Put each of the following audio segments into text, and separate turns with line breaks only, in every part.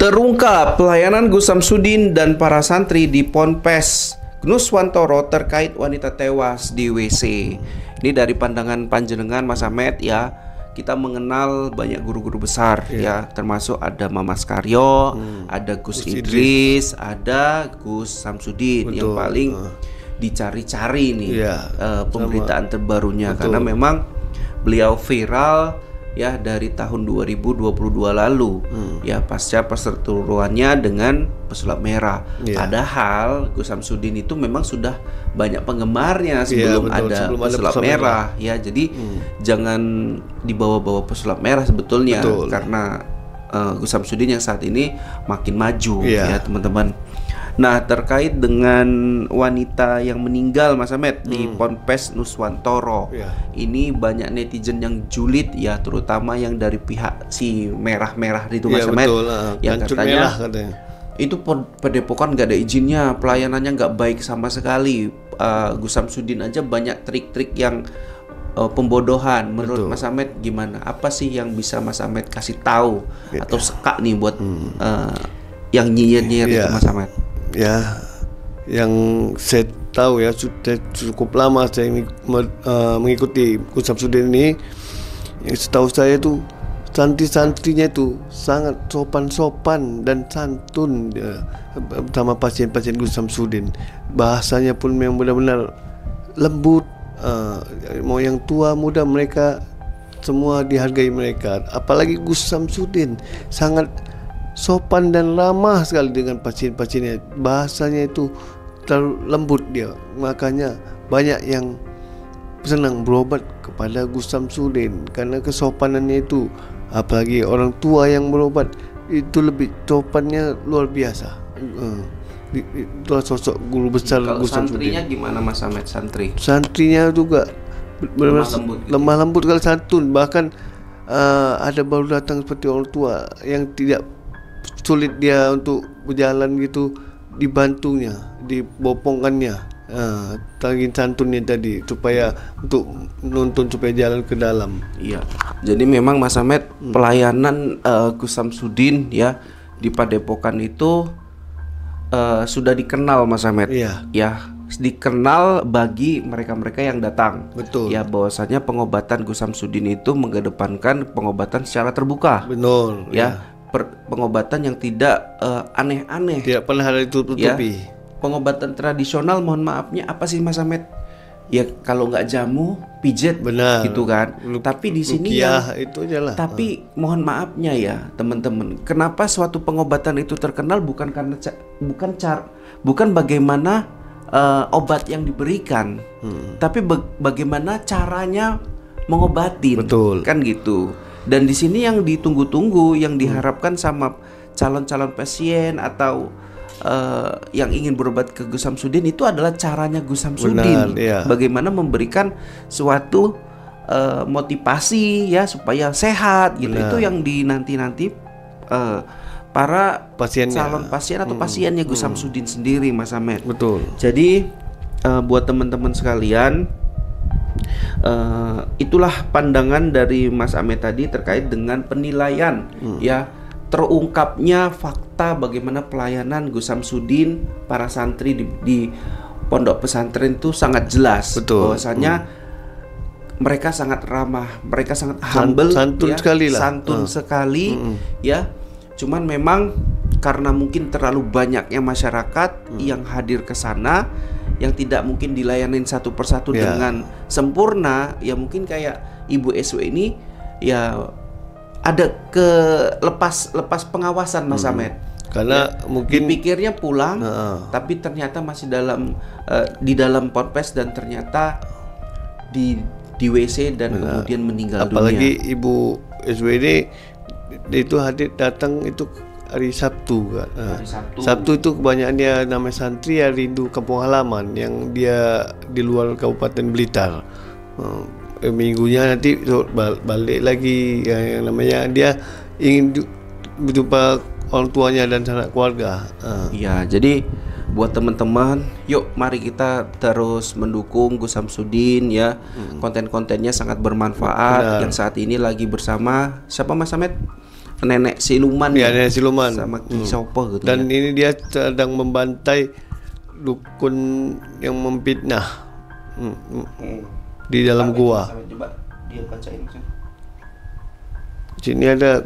Terungkap pelayanan Gus Samsudin dan para santri di Ponpes Nuswantoro terkait wanita tewas di WC. Ini dari pandangan panjenengan Mas Ahmed ya. Kita mengenal banyak guru-guru besar ya, termasuk ada Mamas Karyo, ada Gus Idris, ada Gus Samsudin. Betul. Yang paling dicari-cari nih pemberitaan terbarunya. Betul. Karena memang beliau viral ya dari tahun 2022 lalu ya, pasca perseteruannya dengan pesulap merah. Padahal Gus Samsudin itu memang sudah banyak penggemarnya sebelum ada pesulap merah ya. Jadi jangan dibawa-bawa pesulap merah sebetulnya. Karena Gus Samsudin yang saat ini makin maju ya teman-teman. Nah, terkait dengan wanita yang meninggal Mas Ahmed di Ponpes Nuswantoro, ini banyak netizen yang julid ya, terutama yang dari pihak si merah-merah itu Mas Ahmed, yang katanya itu padepokan gak ada izinnya, pelayanannya gak baik sama sekali. Gus Samsudin aja banyak trik-trik yang pembodohan. Menurut Mas Ahmed gimana? Apa sih yang bisa Mas Ahmed kasih tahu atau sekak nih buat yang nyinyir itu Mas Ahmed?
Ya, yang saya tahu ya, sudah cukup lama saya mengikuti Gus Samsudin ini. Yang setahu saya itu santri-santrinya itu sangat sopan-sopan dan santun sama pasien-pasien Gus Samsudin. Bahasanya pun memang benar-benar lembut. Mau yang tua muda mereka semua dihargai mereka. Apalagi Gus Samsudin sangat sopan dan ramah sekali dengan pasien-pasiennya. Bahasanya itu terlalu lembut dia. Makanya banyak yang senang berobat kepada Gus Samsudin karena kesopanannya itu. Apalagi orang tua yang berobat itu lebih sopannya luar biasa. Itulah sosok guru besar Gus Samsudin.
Santrinya gimana Mas Ahmed?
Santrinya juga lemah lembut kalau santun. Bahkan ada baru datang seperti orang tua yang tidak sulit dia untuk berjalan gitu, dibantunya, dibopongkannya, tangin santunnya tadi supaya untuk menuntun supaya jalan ke dalam.
Iya. Jadi memang Mas Ahmed pelayanan Gus Samsudin ya di padepokan itu sudah dikenal Mas Ahmed. Ya, dikenal bagi mereka-mereka yang datang.
Betul.
Ya, bahwasanya pengobatan Gus Samsudin itu mengedepankan pengobatan secara terbuka.
Betul.
Ya. Pengobatan yang tidak aneh-aneh,
tidak pernah ada ditutupi.
Pengobatan tradisional, mohon maafnya apa sih Mas Ahmed? Ya kalau nggak jamu, pijet, gitu kan. Tapi di sini
itu aja lah.
Tapi mohon maafnya ya teman-teman, kenapa suatu pengobatan itu terkenal bukan karena bukan bagaimana obat yang diberikan, tapi bagaimana caranya mengobatin, kan gitu. Dan di sini yang ditunggu-tunggu, yang diharapkan sama calon-calon pasien atau yang ingin berobat ke Gus Samsudin itu adalah caranya Gus Samsudin. Bagaimana memberikan suatu motivasi ya supaya sehat gitu. Itu yang dinanti-nanti para calon pasien atau pasiennya Gus Samsudin sendiri Mas Ahmed.
Betul.
Jadi buat teman-teman sekalian, itulah pandangan dari Mas Ahmed tadi terkait dengan penilaian ya, terungkapnya fakta bagaimana pelayanan Gus Samsudin para santri di pondok pesantren itu sangat jelas. Bahwasanya mereka sangat ramah, mereka sangat humble,
santun sekali lah.
Santun sekali ya. Cuman memang karena mungkin terlalu banyaknya masyarakat yang hadir ke sana, yang tidak mungkin dilayanin satu persatu dengan sempurna, ya mungkin kayak Ibu SW ini ya ada lepas pengawasan Mas Ahmed.
Karena mungkin
dipikirnya pulang, tapi ternyata masih di dalam ponpes dan ternyata di WC dan kemudian meninggal dunia.
Apalagi Ibu SW ini itu datang itu hari Sabtu kan. Sabtu itu kebanyakannya namanya santri ya rindu kampung halaman yang dia di luar Kabupaten Blitar. Minggunya nanti balik lagi yang namanya dia ingin berjumpa orang tuanya dan sanak keluarga.
Iya, jadi buat teman-teman, yuk mari kita terus mendukung Gus Samsudin ya. Konten-kontennya sangat bermanfaat. Yang saat ini lagi bersama siapa Mas Ahmed? nenek siluman
Ya, nenek siluman.
sama Ki Sopo gitu.
Dan
ya.
ini dia sedang membantai dukun yang memfitnah di dalam gua.
Coba dia bacain.
Sini ada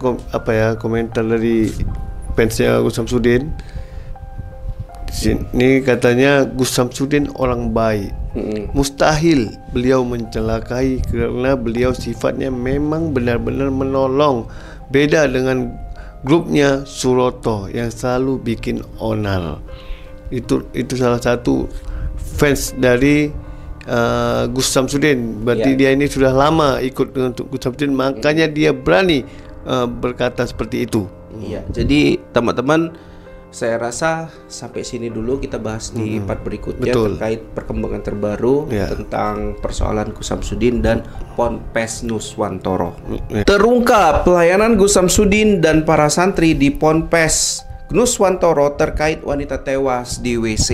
komentar dari fansnya Gus Samsudin. Sini katanya Gus Samsudin orang baik. Mustahil beliau mencelakai karena beliau sifatnya memang benar-benar menolong. Beda dengan grupnya Suroto yang selalu bikin onar. Itu salah satu fans dari Gus Samsudin. Berarti dia ini sudah lama ikut dengan Gus Samsudin, makanya dia berani berkata seperti itu.
Iya, jadi teman-teman, saya rasa sampai sini dulu kita bahas di part berikutnya.
Betul.
Terkait perkembangan terbaru tentang persoalan Gus Samsudin dan Ponpes Nuswantoro. Terungkap pelayanan Gus Samsudin dan para santri di Ponpes Nuswantoro terkait wanita tewas di WC.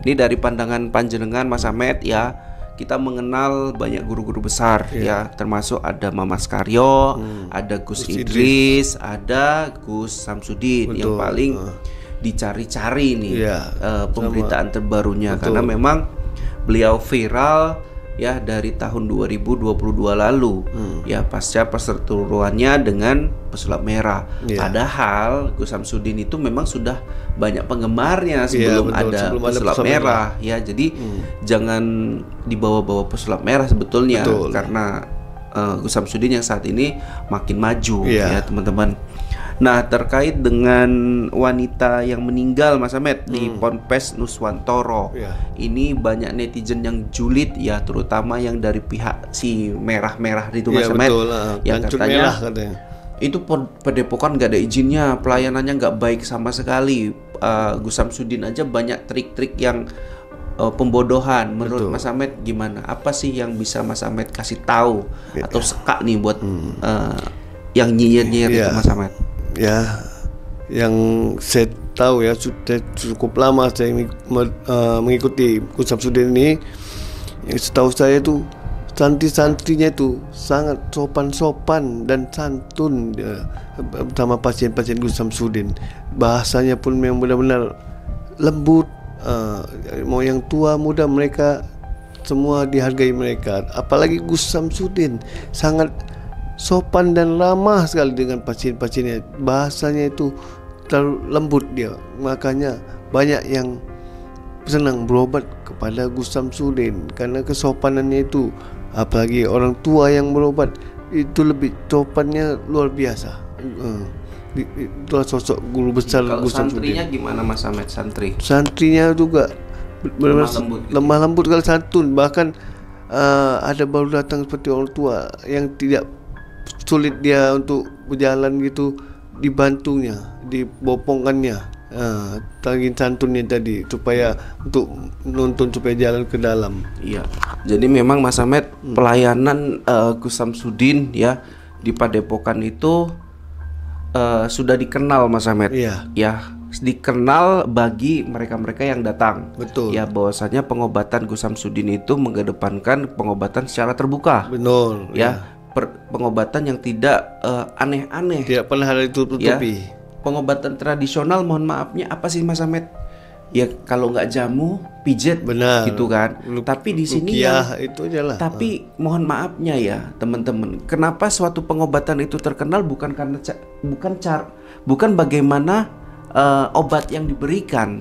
Ini dari pandangan panjenengan Mas Ahmed ya. Kita mengenal banyak guru-guru besar ya, termasuk ada Mamas Karyo, ada Gus Idris, ada Gus Samsudin. Betul. Yang paling dicari-cari nih pemberitaan terbarunya. Betul. Karena memang beliau viral ya dari tahun 2022 lalu ya, pasca perseteruannya dengan pesulap merah. Padahal Gus Samsudin itu memang sudah banyak penggemarnya sebelum ada pesulap merah ya. Jadi jangan dibawa-bawa pesulap merah sebetulnya. Betul. Karena Gus Samsudin yang saat ini makin maju ya teman-teman. Nah, terkait dengan wanita yang meninggal Mas Ahmed di Ponpes Nuswantoro, ini banyak netizen yang julid ya, terutama yang dari pihak si merah-merah itu Mas Ahmed, yang katanya itu Padepokan nggak ada izinnya, pelayanannya nggak baik sama sekali. Gus Samsudin aja banyak trik-trik yang pembodohan. Menurut Mas Ahmed gimana? Apa sih yang bisa Mas Ahmed kasih tahu atau sekak nih buat yang nyinyir itu Mas Ahmed?
Ya, yang saya tahu ya, sudah cukup lama saya mengikuti Gus Samsudin ini. Yang setahu saya tuh santri-santrinya itu sangat sopan-sopan dan santun sama pasien-pasien Gus Samsudin. Bahasanya pun memang benar-benar lembut. Mau yang tua muda mereka semua dihargai mereka. Apalagi Gus Samsudin sangat sopan dan ramah sekali dengan pasien-pasiennya. Bahasanya itu terlalu lembut dia. Makanya banyak yang senang berobat kepada Gus Samsudin karena kesopanannya itu. Apalagi orang tua yang berobat itu lebih sopannya luar biasa. Itulah sosok guru besar Gus Samsudin.
Santrinya gimana Mas Ahmed?
Santrinya juga lemah lembut kalau santun. Bahkan ada baru datang seperti orang tua yang tidak sulit dia untuk berjalan gitu, dibantunya, dibopongkannya, tangin santunnya tadi supaya untuk nonton supaya jalan ke dalam. Iya.
Jadi memang Mas Ahmed pelayanan Gus Samsudin ya di Padepokan itu sudah dikenal Mas Ahmed.
Iya.
Ya, dikenal bagi mereka-mereka yang datang.
Betul.
Ya, bahwasanya pengobatan Gus Samsudin itu mengedepankan pengobatan secara terbuka.
Benar.
Ya. Pengobatan yang tidak aneh-aneh,
tidak pernah ada ditutupi.
Pengobatan tradisional, mohon maafnya apa sih Mas Ahmed? Ya kalau nggak jamu, pijet, gitu kan. Tapi di sini
itu aja lah.
Tapi mohon maafnya ya teman-teman, kenapa suatu pengobatan itu terkenal bukan karena bukan bagaimana obat yang diberikan,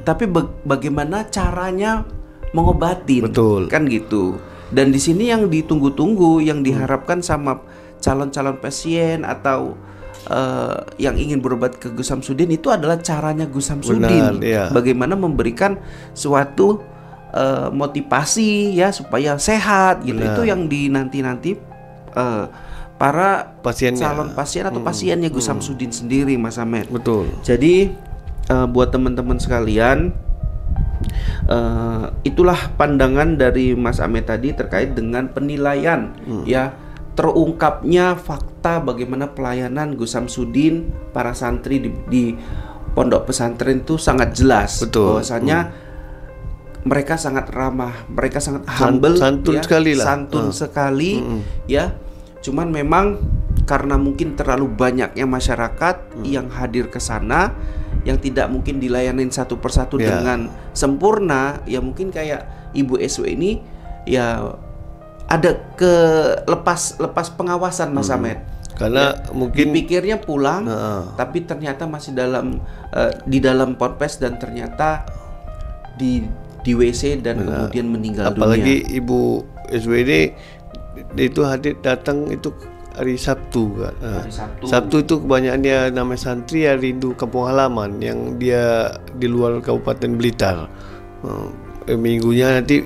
tapi bagaimana caranya mengobatin.
Betul.
Kan gitu. Dan di sini yang ditunggu-tunggu, yang diharapkan sama calon-calon pasien atau yang ingin berobat ke Gus Samsudin itu adalah caranya Gus Samsudin. Bagaimana memberikan suatu motivasi ya supaya sehat gitu. Itu yang dinanti-nanti para calon pasien atau pasiennya Gus Samsudin sendiri Mas Ahmed.
Betul.
Jadi buat teman-teman sekalian, itulah pandangan dari Mas Ahmed tadi terkait dengan penilaian ya, terungkapnya fakta bagaimana pelayanan Gus Samsudin para santri di pondok pesantren itu sangat jelas.
Betul.
Bahwasanya mereka sangat ramah, mereka sangat humble,
santun
ya,
sekali lah.
Santun sekali ya. Cuman memang karena mungkin terlalu banyaknya masyarakat yang hadir ke sana, yang tidak mungkin dilayanin satu persatu dengan sempurna, ya mungkin kayak Ibu SW ini ya ada lepas pengawasan Mas Ahmed.
Karena mungkin
dipikirnya pulang, tapi ternyata masih di dalam ponpes dan ternyata di WC dan kemudian meninggal dunia.
Apalagi Ibu SWD itu datang itu hari Sabtu kan.
Hari
Sabtu itu kebanyakan dia namanya santri ya rindu kampung halaman yang dia di luar Kabupaten Blitar. Minggunya nanti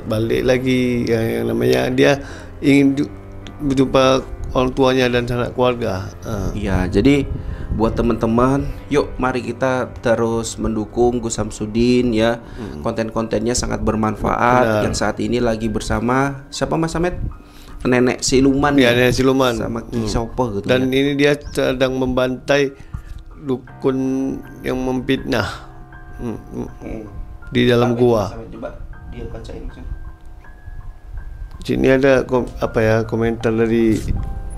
balik lagi yang namanya dia ingin berjumpa orang tuanya dan sanak keluarga.
Iya, jadi buat teman-teman, yuk mari kita terus mendukung Gus Samsudin ya. Konten-kontennya sangat bermanfaat. Yang saat ini lagi bersama siapa Mas Ahmed? Nenek Siluman
ya, Nenek Siluman
sama Ki Sopo gitu.
Dan ini dia sedang membantai dukun yang memfitnah di dalam gua.
Coba dia bacain.
Sini ada komentar dari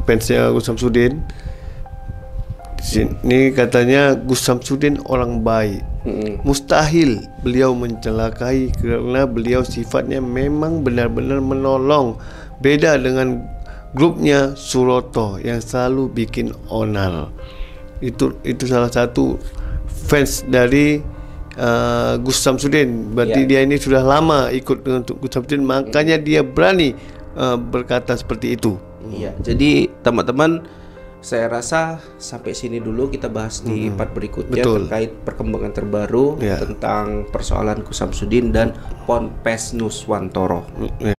fansnya Gus Samsudin. Sini katanya Gus Samsudin orang baik. Mustahil beliau mencelakai karena beliau sifatnya memang benar-benar menolong. Beda dengan grupnya Suroto yang selalu bikin onar. Itu salah satu fans dari Gus Samsudin. Berarti dia ini sudah lama ikut dengan Gus Samsudin, makanya dia berani berkata seperti itu.
Iya. Jadi teman-teman, saya rasa sampai sini dulu kita bahas di part berikutnya terkait perkembangan terbaru tentang persoalan Gus Samsudin dan Ponpes Nuswantoro.